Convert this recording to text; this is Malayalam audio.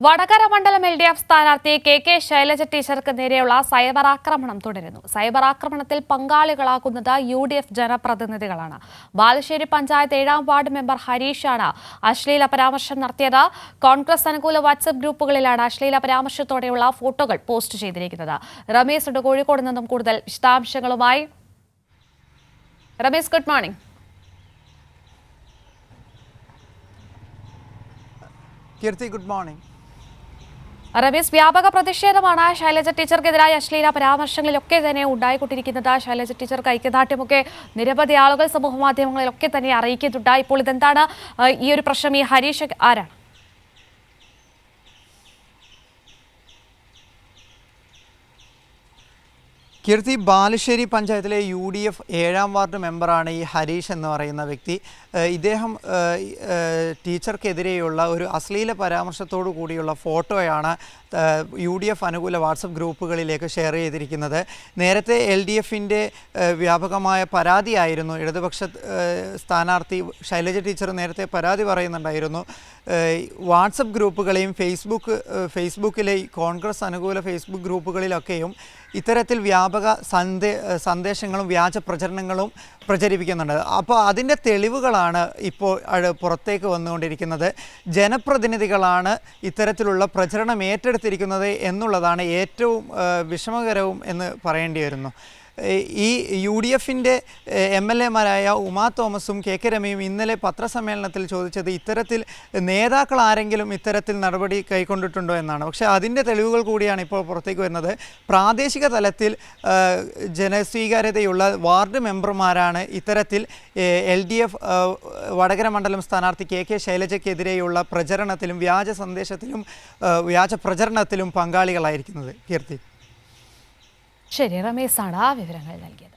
വടകര മണ്ഡലം LDF സ്ഥാനാർത്ഥി കെ ശൈലജ ടീച്ചർക്ക് നേരെയുള്ള സൈബർ ആക്രമണം തുടരുന്നു. സൈബർ ആക്രമണത്തിൽ പങ്കാളികളാകുന്നത് UDF ജനപ്രതിനിധികളാണ്. ബാലുശ്ശേരി പഞ്ചായത്ത് 7ാം വാർഡ് മെമ്പർ ഹരീഷാണ് അശ്ലീല പരാമർശം നടത്തിയത്. കോൺഗ്രസ് അനുകൂല വാട്സ്ആപ്പ് ഗ്രൂപ്പുകളിലാണ് അശ്ലീല പരാമർശത്തോടെയുള്ള ഫോട്ടോകൾ പോസ്റ്റ് ചെയ്തിരിക്കുന്നത്. രമേശ് കോഴിക്കോട് നിന്നും കൂടുതൽ വിശദാംശങ്ങളുമായി. Ramesh, good morning. Keerthi, good morning. Ramesh, വ്യാപക പ്രതിഷേധമാണ് ശൈലജ ടീച്ചർക്കെതിരായ അശ്ലീല പരാമർശങ്ങളിലൊക്കെ തന്നെ ഉണ്ടായിക്കൊണ്ടിരിക്കുന്നത്. ശൈലജ ടീച്ചർക്ക് ഐക്യദാർഢ്യമൊക്കെ നിരവധി ആളുകൾ സമൂഹ മാധ്യമങ്ങളിലൊക്കെ തന്നെ അറിയിക്കുന്നുണ്ട്. ഇപ്പോൾ ഇതെന്താണ് ഈ ഒരു പ്രശ്നം? ഈ ഹരീഷ് ആരാണ്? കീർത്തി, ബാലുശ്ശേരി പഞ്ചായത്തിലെ UDF 7ാം വാർഡ് മെമ്പറാണ് ഈ ഹരീഷ് എന്ന് പറയുന്ന വ്യക്തി. ഇദ്ദേഹം ടീച്ചർക്കെതിരെയുള്ള ഒരു അശ്ലീല പരാമർശത്തോടു കൂടിയുള്ള ഫോട്ടോയാണ് UDF അനുകൂല വാട്സപ്പ് ഗ്രൂപ്പുകളിലേക്ക് ഷെയർ ചെയ്തിരിക്കുന്നത്. നേരത്തെ LDFിൻ്റെ വ്യാപകമായ പരാതിയായിരുന്നു. ഇടതുപക്ഷ സ്ഥാനാർത്ഥി ശൈലജ ടീച്ചർ നേരത്തെ പരാതി പറയുന്നുണ്ടായിരുന്നു. വാട്സപ്പ് ഗ്രൂപ്പുകളെയും ഫേസ്ബുക്കിലെ കോൺഗ്രസ് അനുകൂല ഫേസ്ബുക്ക് ഗ്രൂപ്പുകളിലൊക്കെയും ഇത്തരത്തിൽ വ്യാപക സന്ദേശങ്ങളും വ്യാജ പ്രചരണങ്ങളും പ്രചരിപ്പിക്കുന്നുണ്ട്. അപ്പോൾ അതിൻ്റെ തെളിവുകളാണ് ഇപ്പോൾ പുറത്തേക്ക് വന്നുകൊണ്ടിരിക്കുന്നത്. ജനപ്രതിനിധികളാണ് ഇത്തരത്തിലുള്ള പ്രചരണം ഏറ്റെടുത്തിരിക്കുന്നത് എന്നുള്ളതാണ് ഏറ്റവും വിഷമകരവും എന്ന് പറയേണ്ടി വരുന്നു. ഈ UDFിൻ്റെ MLA മാരായ ഉമാ തോമസും KK രമയും ഇന്നലെ പത്രസമ്മേളനത്തിൽ ചോദിച്ചത് ഇത്തരത്തിൽ നേതാക്കൾ ആരെങ്കിലും ഇത്തരത്തിൽ നടപടി കൈക്കൊണ്ടിട്ടുണ്ടോ എന്നാണ്. പക്ഷേ അതിൻ്റെ തെളിവുകൾ കൂടിയാണ് ഇപ്പോൾ പുറത്തേക്ക് വരുന്നത്. പ്രാദേശിക തലത്തിൽ ജനസ്വീകാര്യതയുള്ള വാർഡ് മെമ്പർമാരാണ് ഇത്തരത്തിൽ LDF വടകര മണ്ഡലം സ്ഥാനാർത്ഥി KK ശൈലജയ്ക്കെതിരെയുള്ള പ്രചരണത്തിലും വ്യാജ സന്ദേശത്തിലും വ്യാജ പ്രചരണത്തിലും പങ്കാളികളായിരിക്കുന്നത്. കീർത്തി, ശരി, രമേശാണ് ആ വിവരങ്ങൾ നൽകിയത്.